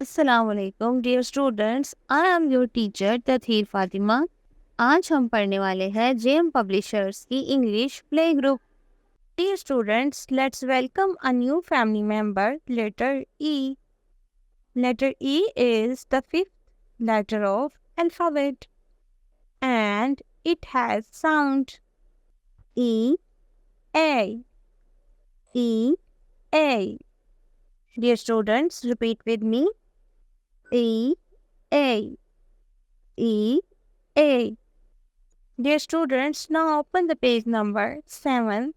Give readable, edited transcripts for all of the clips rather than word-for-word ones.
अस्सलामुअलैकुम dear students, I am your teacher Tathir Fatima. आज हम पढ़ने वाले हैं जेएम पब्लिशर्स की English play group. Dear students, let's welcome a new family member, letter E. Letter E is the fifth letter of alphabet and it has sound E A E A. Dear students, repeat with me. E A E A. Dear students, now open the page number 7.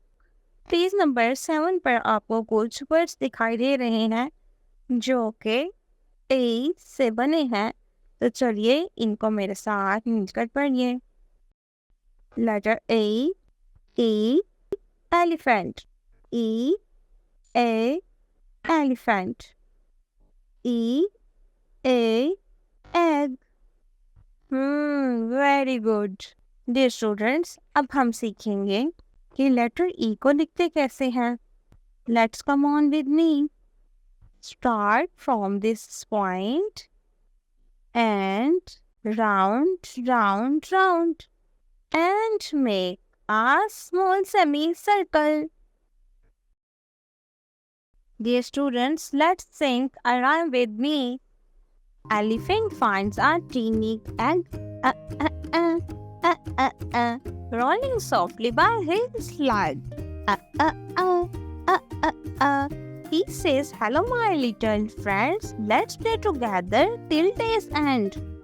Page number 7 पर आपको कुछ words दिखाई दे रहे हैं जो कि ए से बने हैं। तो चलिए इनको मेरे साथ मिलकर पढ़िए। Letter A, E elephant, E A elephant, E A egg. Very good. Dear students, अब हम सीखेंगे कि लेटर ई को लिखते कैसे हैं। Let's come on with me. Start from this point and round and make a small semicircle. Dear students, let's sing a rhyme with me. Elephant finds a teeny egg, uh, uh, uh, uh, uh, rolling softly by his leg. Uh, uh, uh, uh, uh, uh. He says, "Hello, my little friends. Let's play together till day's end."